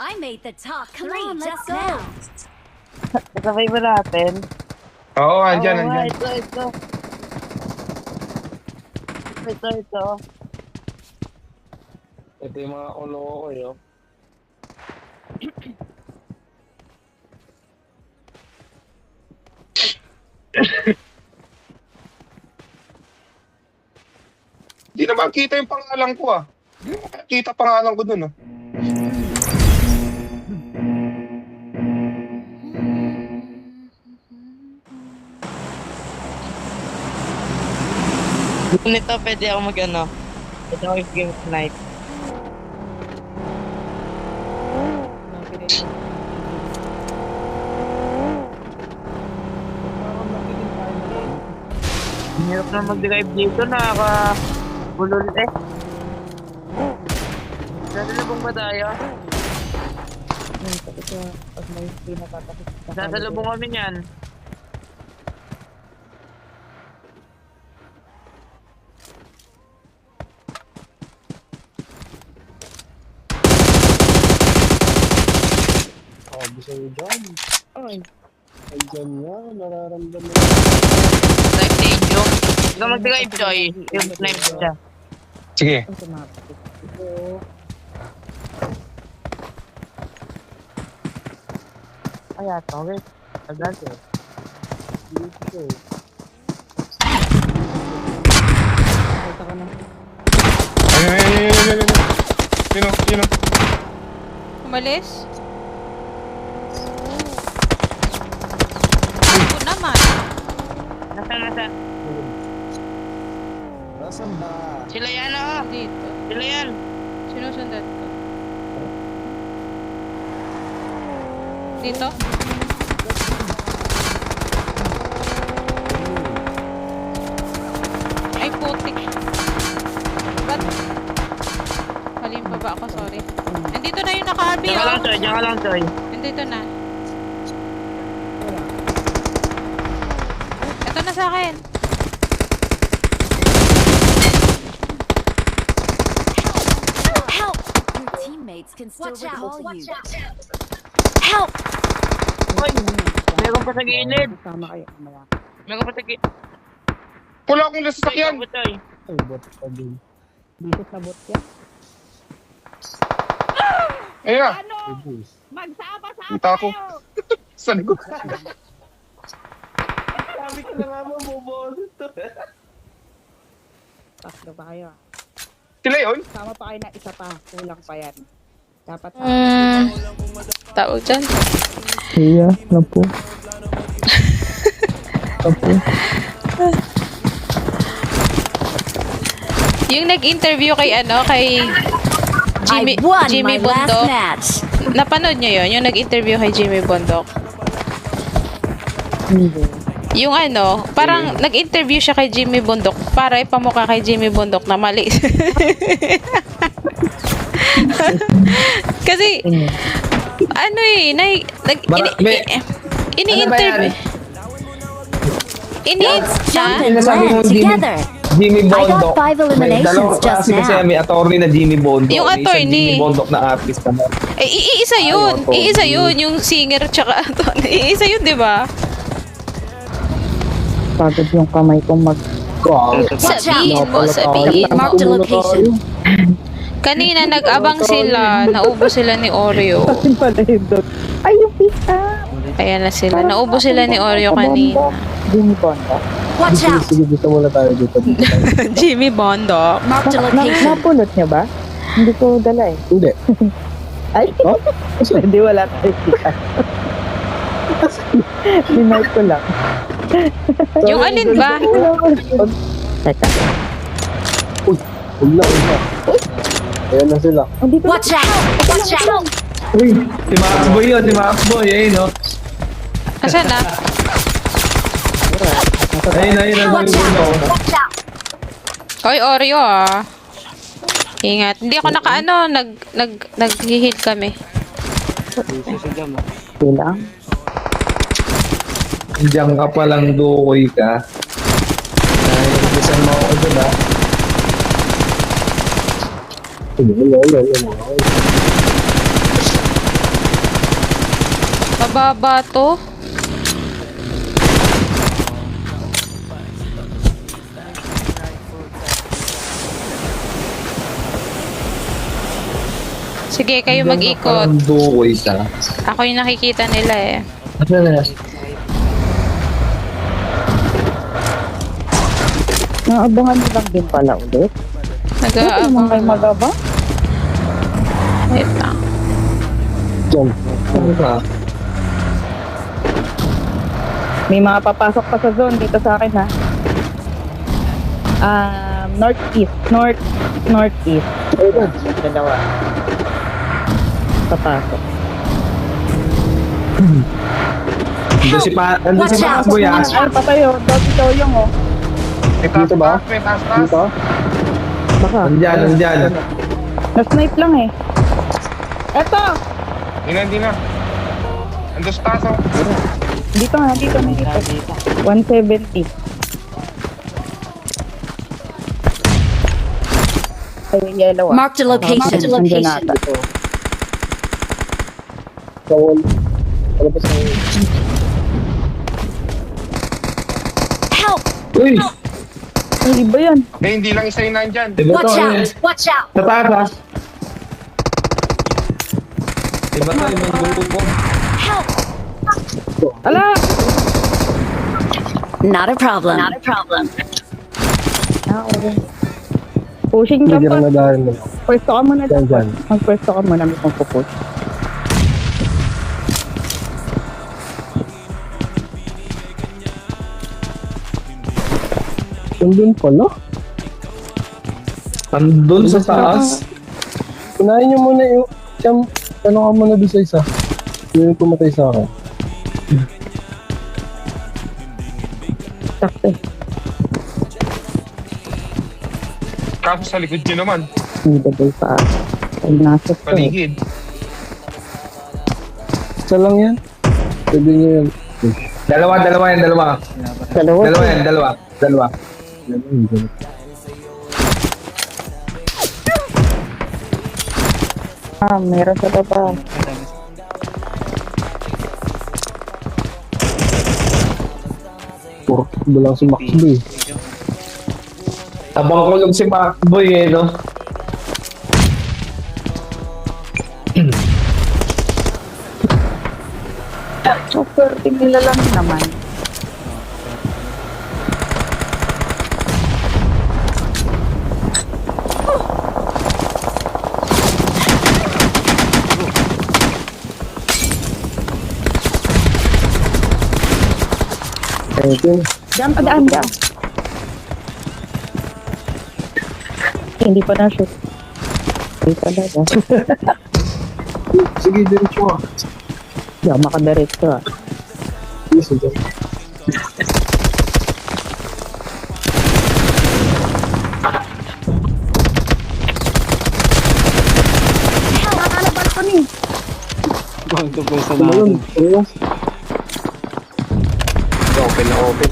I made the top three just now. Kasabay ba natin? Oo, andyan, Oo, andyan. ito. Ito. Ito yung mga kulo ko, yo. Di naman kita yung pangalan ko, ah. Di naman kita pangalan ko dun, ah. Nito pwede ako mag-ano. Pwede ako game tonight. Hirap na mag-drive dito, nakaka-bulol eh. Sasalubong ba tayo? Pag may pinatatakot sa Sasalubong kami niyan. Sabi sa'yo dyan. Ay, Ay, dyan yan. Nararamdaman. Drive stage yung. Ikaw mag-drive, Joy. Yung snipe siya. Sige. ang tumatakot. Ito, Ay, ato, wait. Agad eh. dito. Kita ka na. Ayun. Sino? Umalis? Ako naman. Nasa. Nasaan ba? Sila yan oh. Dito. Sila yan. Sinusundan ko. Dito? Ay, putik. Ba't? Maling pa ba ako? Sorry. Nandito na yung naka-RB, Diyan ka lang, oh. Joy. Diyan ka lang, Joy. Nandito na. Ito na sa akin. Help! Your teammates can still recall you. Help! Hoy, meron pa sa gilid. Sama kayo. Mamaya. Meron pa sa gilid. Wala akong nasasakyan. Joy. Ay, bot pa din. Bisit na bot yan. Ayun na. Magsapa-sapa Kita ko. Sa likod. Sabi ko na nga mo, bubosit to. Tatlo pa kayo. Sila yun? Sama pa kayo na isa pa. Kulang pa yan. Dapat sa Tawag dyan. Iya, lampu. Lampu. Yung nag-interview kay I won Jimmy my last Bundok. match. Napanood nyo yun? Yung nag-interview kay Jimmy Bundok. Hindi. Yung parang nag-interview siya kay Jimmy Bundok para ipamukha kay Jimmy Bundok na mali. Kasi, ini-interview. Let's jump and Sinasabi land mong Jimmy- together. Jimmy I Bondok. got 5 eliminations just Kasi now. may attorney na Jimmy Bondok. Yung May isang attorney. Jimmy Bondok na artist naman. Iisa yun. Ayoko. Iisa yun. Yung singer tsaka iisa yun, di ba? Pagod yung kamay kong mag... Sabihin mo, sabihin mo. Mark the location. Kanina nag-abang sila. Naubos sila ni Oreo. Asin pala yun doon. Ay, yung pizza! Ayan na sila. Naubos sila ni Oreo kanina. Jimmy Bonda. Watch out! Sige, dito muna tayo dito. Jimmy Bondok. Mark the location. Napulot niya ba? Hindi ko dala eh. Hindi. Ay! Hindi, wala tayo kita. Minay ko lang. Yung alin ba? Teka. Wala. Ayan na sila. Andito na. Watch out! Watch out! Uy, si Max Boy yun, si Max Boy. Ayun, no? Asan na? Ayun. Watch out! Watch out! Hoy, Oreo ah. Ingat. Hindi ako nag-heal kami. Bilang. Diyan ka palang dukoy ka. Ay, bisan mo ako dun, ha? Mababa to. Sige, kayo mag-ikot. Parang duko isa. Ako yung nakikita nila eh. Ano na? Naabangan mo lang din pala ulit. Bakit naman kayo Nag-aabang. magabang? Wait lang. Diyan. Ano ka? May mga papasok pa sa zone dito sa akin ha. Northeast. Northeast. Dalawa. Papasok. Andun si Watch out. Boy ah. Watch Ay, patay oh. Dati daw yung oh. May Dito ba? taas, may taas. Dito? Baka. Nandyan. Na-snipe lang eh. Eto! Hindi na. Andun sa taas, oh. Dito nga, dito. 170. Ay, yellow ah. Marked a location. Andyan ata. Sa wall. Ano ba sa wall? Help! Uy! Ay, iba yan. Eh, hindi lang isa yung nandyan. Iba Watch to out! eh. Watch out! Sa taas ah. Iba to, ibang grupo. Help! Ala! Not a problem. Not a problem. Okay. Pushing ka Hindi pa. lang nadahan mo. Pwesto ka muna Dyan, dyan. dyan. Mag-pwesto ka muna. May push. Andun pala. Andun sa taas. Kunain niyo muna yung... Siyam, ano ka muna doon sa isa? Yung pumatay sa akin. Sakto eh. Kaso sa likod nyo naman. Hindi ba pa? Ay, nasa to eh. Paligid. Isa lang yan. Pwede niyo yan. Dalawa yan. Dalawa. Dalawa. Meron sa baba. Puro lang si Max Boy. Abang ko lang si Max Boy eh, no? So, 30 nila lang naman. Pwede. Daan. Hindi pa na-shoot. Hindi talaga. Sige, diretso ah. Hindi ako makadiretso ah. Sige. Nakalaban ko ni. Tumalon. Tumalon. Open na open.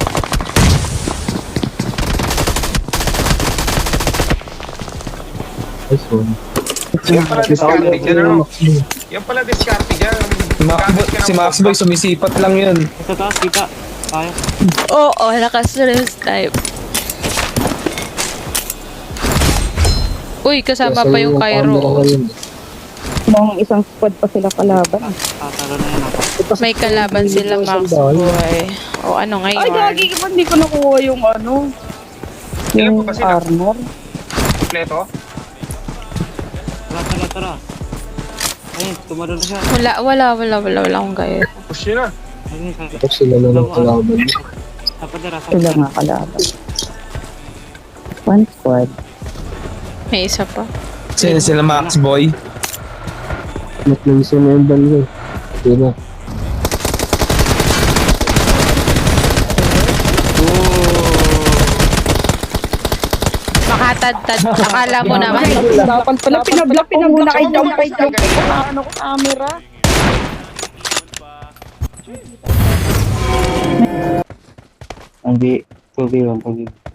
Nice one. Yan pala discarte dyan, ano? Yan pala discarte dyan. Si Max Boy, sumisipat lang yun. Oo, naka-stream type. Uy, kasama pa yung Cairo. Mga isang squad pa sila kalaban. May kalaban sila, Max Boy. O ano ngayon? Ay, gagi ka ba? Hindi ko nakuha yung ano. Ilan Yung pa ba sila? armor. Kompleto? Tara. Ayun, tumadon na siya. Wala akong gaya. Push yun na. Ayun, Tapos sila na ng kalaban. Tapadara. Sila nga kalaban. One squad. May isa pa. Sila Max Boy. Nag-place na yung balo. Sila. Makatad-tad. Akala mo naman. Dapat pala pinablock ko muna kay jump ko ano ko camera. Hindi, 2v1.